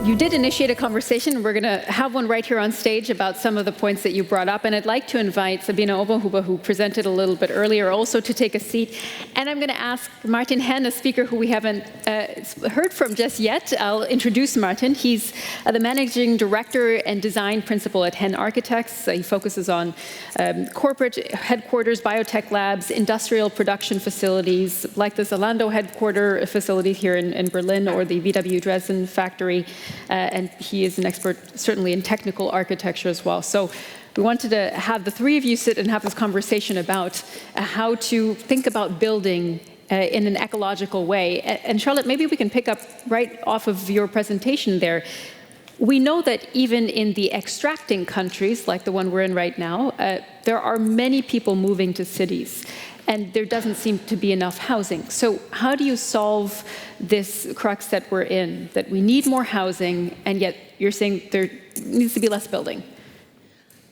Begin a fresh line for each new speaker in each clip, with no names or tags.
You did initiate a conversation. We're going to have one right here on stage about some of the points that you brought up. And I'd like to invite Sabine Oberhuber, who presented a little bit earlier, also to take a seat. And I'm going to ask Martin Henn, a speaker who we haven't heard from just yet. I'll introduce Martin. He's the managing director and design principal at Henn Architects. He focuses on corporate headquarters, biotech labs, industrial production facilities, like the Zalando headquarter facility here in Berlin or the VW Dresden factory. And he is an expert, certainly, in technical architecture as well. So we wanted to have the three of you sit and have this conversation about how to think about building in an ecological way. And Charlotte, maybe we can pick up right off of your presentation there. We know that even in the extracting countries, like the one we're in right now, there are many people moving to cities. And there doesn't seem to be enough housing. So how do you solve this crux that we're in, that we need more housing, and yet you're saying there needs to be less building?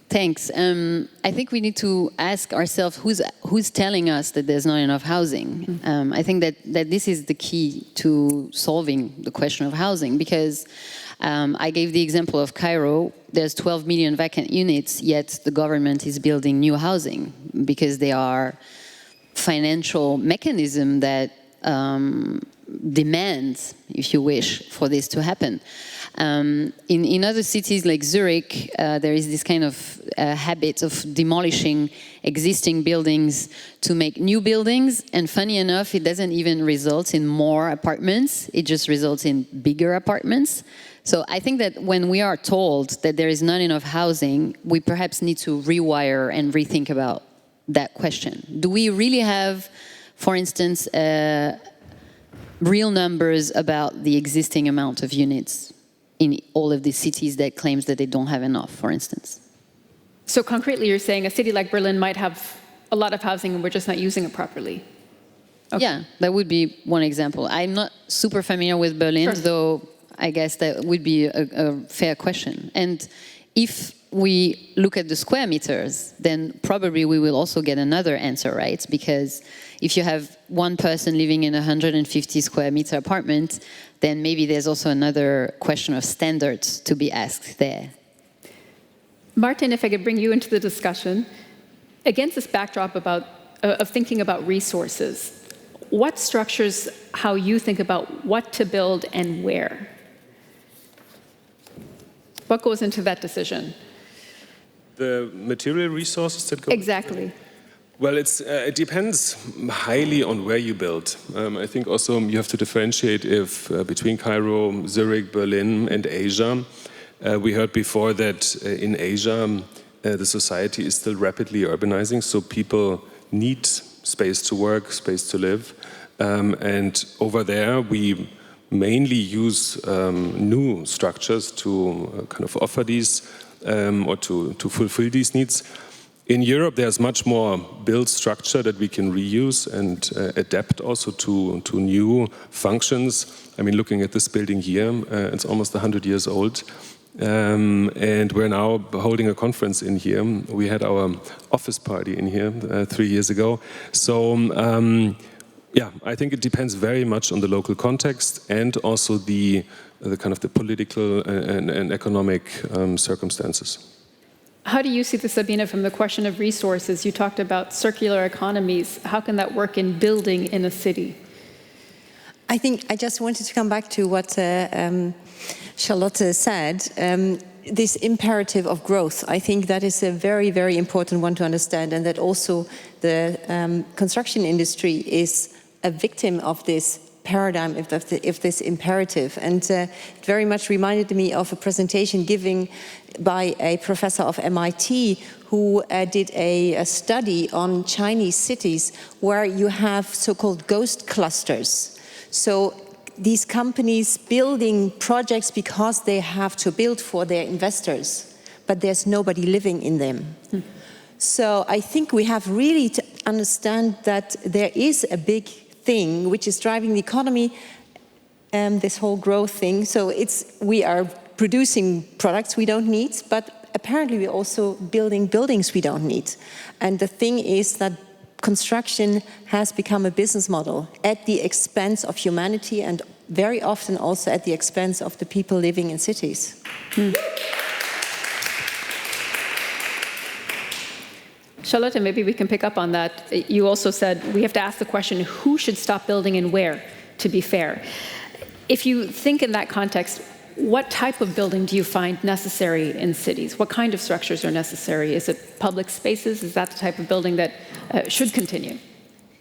Thanks. I think we need to ask ourselves who's telling us that there's not enough housing. I think that this is the key to solving the question of housing, because I gave the example of Cairo. There's 12 million vacant units, yet the government is building new housing because they are financial mechanism that demands, if you wish, for this to happen. In other cities like Zurich, there is this kind of habit of demolishing existing buildings to make new buildings, and funny enough, it doesn't even result in more apartments, it just results in bigger apartments. So I think that when we are told that there is not enough housing, we perhaps need to rewire and rethink about that question. Do we really have, for instance, real numbers about the existing amount of units in all of these cities that claims that they don't have enough, for instance?
So concretely, you're saying a city like Berlin might have a lot of housing and we're just not using it properly? Okay.
Yeah, that would be one example. I'm not super familiar with Berlin,
Sure.
though I guess that would be a fair question. And if we look at the square meters, then probably we will also get another answer, right? Because if you have one person living in a 150 square meter apartment, then maybe there's also another question of standards to be asked there.
Martin, if I could bring you into the discussion, against this backdrop of thinking about resources, what structures how you think about what to build and where? What goes into that decision?
The material resources that go...
Exactly.
Well, it depends highly on where you build. I think also you have to differentiate if between Cairo, Zurich, Berlin, and Asia. We heard before that in Asia, the society is still rapidly urbanizing, so people need space to work, space to live. And over there, we mainly use new structures to kind of offer these or to fulfill these needs. In Europe, there's much more built structure that we can reuse and adapt also to new functions. I mean, looking at this building here, it's almost 100 years old. And we're now holding a conference in here. We had our office party in here 3 years ago. So, yeah, I think it depends very much on the local context and also the kind of the political and economic circumstances.
How do you see this, Sabine, from the question of resources? You talked about circular economies. How can that work in building in a city?
I think I just wanted to come back to what Charlotte said. This imperative of growth, I think that is a very, very important one to understand, and that also the construction industry is a victim of this paradigm, if this imperative. And it very much reminded me of a presentation given by a professor of MIT who did a study on Chinese cities where you have so-called ghost clusters. So these companies building projects because they have to build for their investors, but there's nobody living in them. So I think we have really to understand that there is a big thing which is driving the economy, this whole growth thing. So we are producing products we don't need, but apparently we're also building buildings we don't need. And the thing is that construction has become a business model at the expense of humanity and very often also at the expense of the people living in cities.
Charlotte, maybe we can pick up on that. You also said we have to ask the question, who should stop building and where, to be fair? If you think in that context, what type of building do you find necessary in cities? What kind of structures are necessary? Is it public spaces? Is that the type of building that should continue?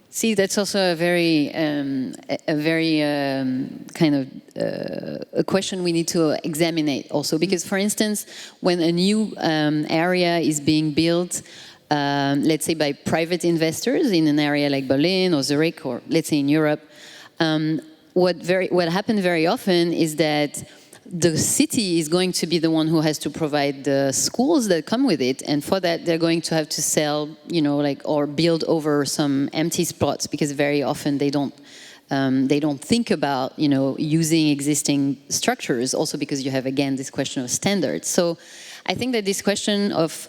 See, that's also a very kind of a question we need to examine also. Because, for instance, when a new area is being built, let's say by private investors in an area like Berlin or Zurich, or let's say in Europe, what happens very often is that the city is going to be the one who has to provide the schools that come with it, and for that they're going to have to sell, or build over some empty spots, because very often they don't think about, using existing structures, also because you have, again, this question of standards. So I think that this question of,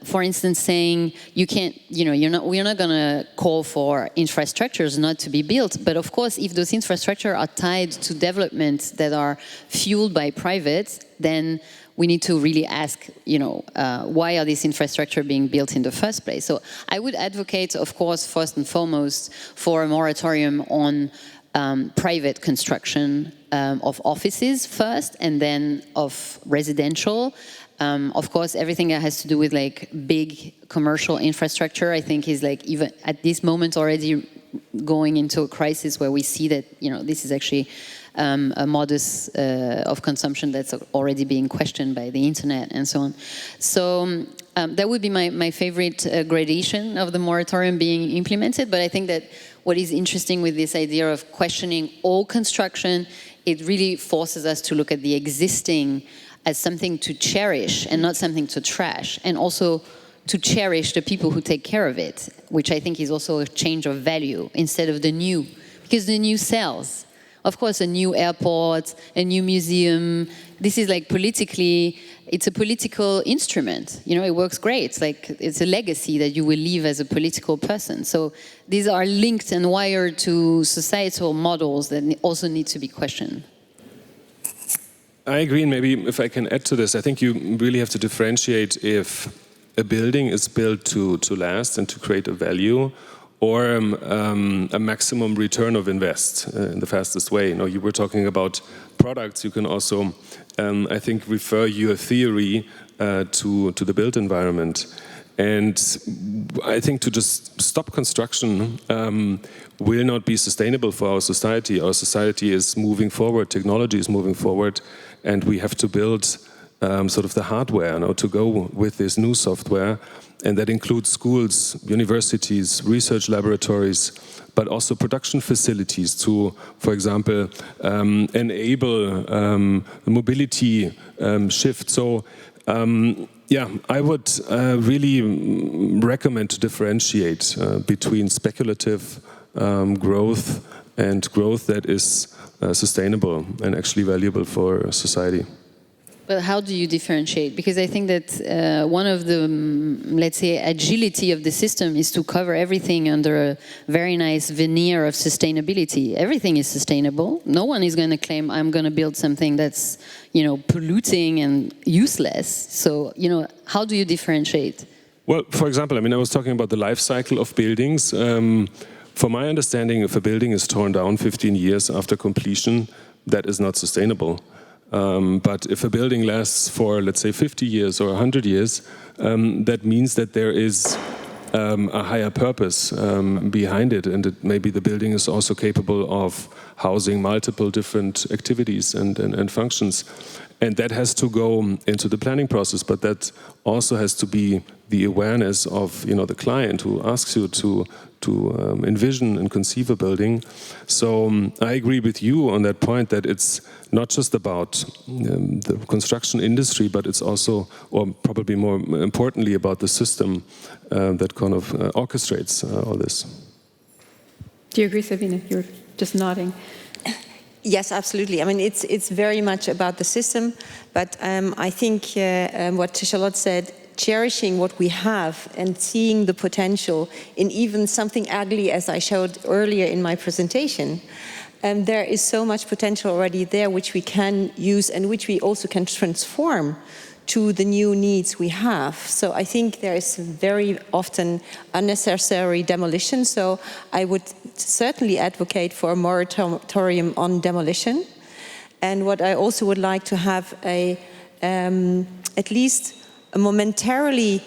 for instance, saying you can't, we're not going to call for infrastructures not to be built, but of course, if those infrastructures are tied to developments that are fueled by private, then we need to really ask, why are these infrastructure being built in the first place? So I would advocate, of course, first and foremost, for a moratorium on private construction of offices first, and then of residential. Of course, everything that has to do with big commercial infrastructure, I think, is even at this moment already going into a crisis where we see that this is actually a modus of consumption that's already being questioned by the internet and so on. So that would be my favorite gradation of the moratorium being implemented. But I think that what is interesting with this idea of questioning all construction, it really forces us to look at the existing as something to cherish and not something to trash, and also to cherish the people who take care of it, which I think is also a change of value instead of the new, because the new sells. Of course, a new airport, a new museum, this is politically, it's a political instrument. It works great. It's a legacy that you will leave as a political person. So these are linked and wired to societal models that also need to be questioned.
I agree, and maybe if I can add to this, I think you really have to differentiate if a building is built to last and to create a value, or a maximum return of invest in the fastest way. You were talking about products. You can also, I think, refer your theory to the built environment. And I think to just stop construction will not be sustainable for our society. Our society is moving forward, technology is moving forward, and we have to build sort of the hardware to go with this new software. And that includes schools, universities, research laboratories, but also production facilities to, for example, enable the mobility shift. So, I would really recommend to differentiate between speculative growth and growth that is sustainable and actually valuable for society.
But how do you differentiate? Because I think that one of the, let's say, agility of the system is to cover everything under a very nice veneer of sustainability. Everything is sustainable. No one is going to claim, I'm going to build something that's, polluting and useless. So, how do you differentiate?
Well, for example, I was talking about the life cycle of buildings. From my understanding, if a building is torn down 15 years after completion, that is not sustainable. But if a building lasts for, let's say, 50 years or 100 years, that means that there is a higher purpose behind it, and maybe the building is also capable of housing multiple different activities and functions. And that has to go into the planning process, but that also has to be the awareness of the client who asks you to envision and conceive a building. So I agree with you on that point that it's not just about the construction industry, but it's also, or probably more importantly, about the system that kind of orchestrates all this.
Do you agree, Sabine? You're just nodding.
Yes, absolutely. It's very much about the system, but I think what Charlotte said, cherishing what we have and seeing the potential in even something ugly, as I showed earlier in my presentation, there is so much potential already there which we can use and which we also can transform to the new needs we have. So I think there is very often unnecessary demolition. So I would certainly advocate for a moratorium on demolition. And what I also would like to have at least a momentarily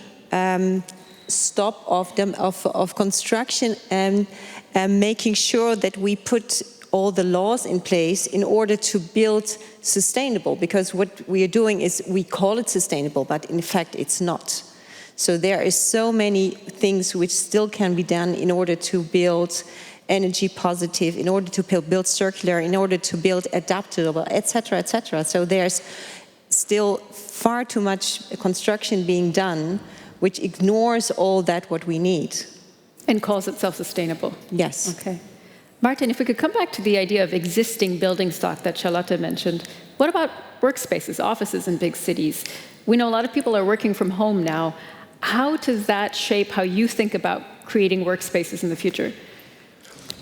stop of construction and making sure that we put all the laws in place in order to build sustainable, because what we are doing is we call it sustainable, but in fact it's not. So there is so many things which still can be done in order to build energy positive, in order to build circular, in order to build adaptable, etc., etc. So there's still far too much construction being done which ignores all that what we need.
And calls itself sustainable.
Yes.
Okay. Martin, if we could come back to the idea of existing building stock that Charlotte mentioned, what about workspaces, offices in big cities? We know a lot of people are working from home now. How does that shape how you think about creating workspaces in the future?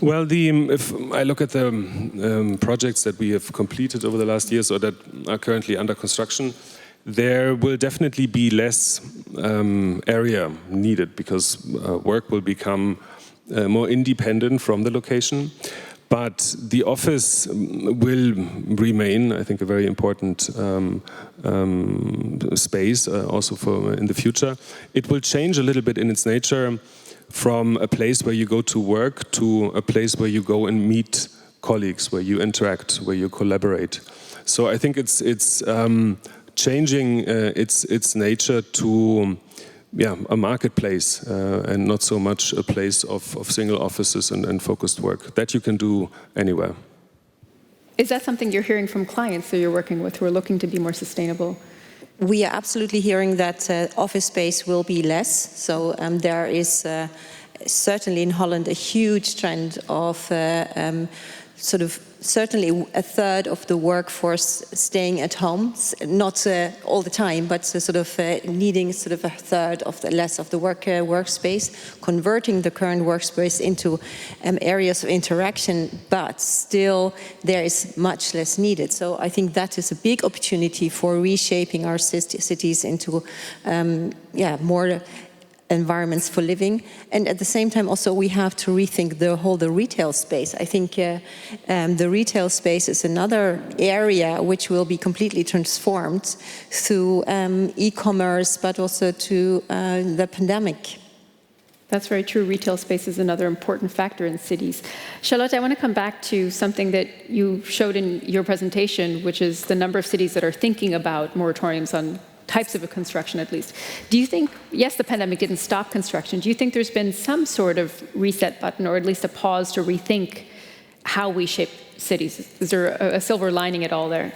Well, if I look at the projects that we have completed over the last years or that are currently under construction, there will definitely be less area needed because work will become more independent from the location. But the office will remain, I think, a very important space also for in the future. It will change a little bit in its nature from a place where you go to work to a place where you go and meet colleagues, where you interact, where you collaborate. So I think it's changing its nature to a marketplace and not so much a place of single offices and focused work that you can do anywhere.
Is that something you're hearing from clients that you're working with who are looking to be more sustainable?
We are absolutely hearing that office space will be less. So there is certainly in Holland a huge trend of certainly a third of the workforce staying at home, not all the time, but needing a third of the less of the workspace, converting the current workspace into areas of interaction, but still there is much less needed. So I think that is a big opportunity for reshaping our cities into more environments for living, and at the same time also we have to rethink the retail space. I think the retail space is another area which will be completely transformed through e-commerce, but also to the pandemic.
That's very true. Retail space is another important factor in cities. Charlotte, I want to come back to something that you showed in your presentation, which is the number of cities that are thinking about moratoriums on types of construction, at least. Do you think, yes, the pandemic didn't stop construction, do you think there's been some sort of reset button, or at least a pause to rethink how we shape cities? Is there a silver lining at all there?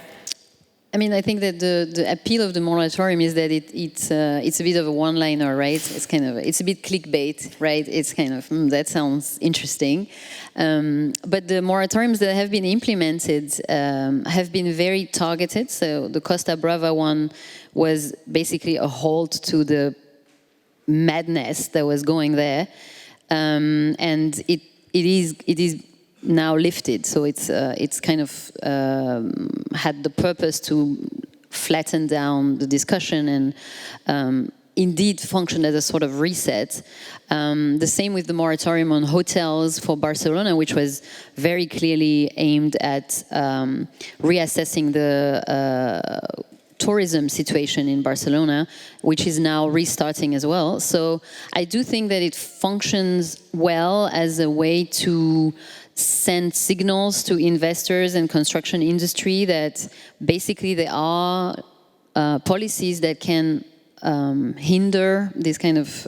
I mean, I think that the appeal of the moratorium is that it's a bit of a one-liner, right? It's a bit clickbait, right? It's kind of, that sounds interesting. But the moratoriums that have been implemented have been very targeted. So the Costa Brava one was basically a halt to the madness that was going there. And it is now lifted, so it's kind of had the purpose to flatten down the discussion and indeed function as a sort of reset. The same with the moratorium on hotels for Barcelona, which was very clearly aimed at reassessing the tourism situation in Barcelona, which is now restarting as well. So I do think that it functions well as a way to send signals to investors and construction industry that basically there are policies that can hinder this kind of,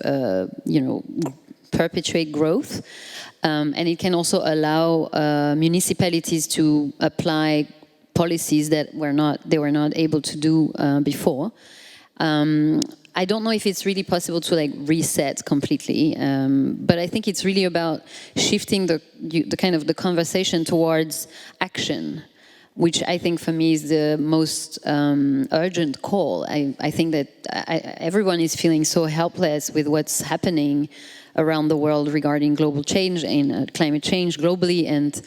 perpetuate growth. And it can also allow municipalities to apply policies that they were not able to do before. I don't know if it's really possible to reset completely, but I think it's really about shifting the kind of the conversation towards action. which I think for me is the most urgent call. I think that everyone is feeling so helpless with what's happening around the world regarding global change and climate change globally, and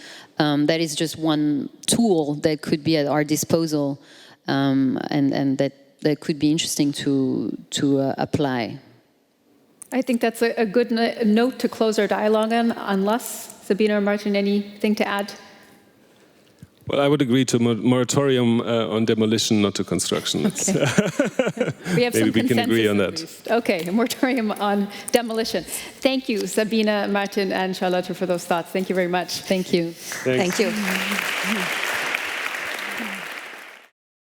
that is just one tool that could be at our disposal, and that could be interesting to apply.
I think that's a good note to close our dialogue on, unless, Sabine or Martin, anything to add?
Well, I would agree to moratorium on demolition, not to construction.
Okay. We have
Maybe
some
we can agree on
at
that.
least. Okay, a moratorium on demolition. Thank you, Sabine, Martin, and Charlotte, for those thoughts. Thank you very much.
Thank you.
Thanks.
Thank you.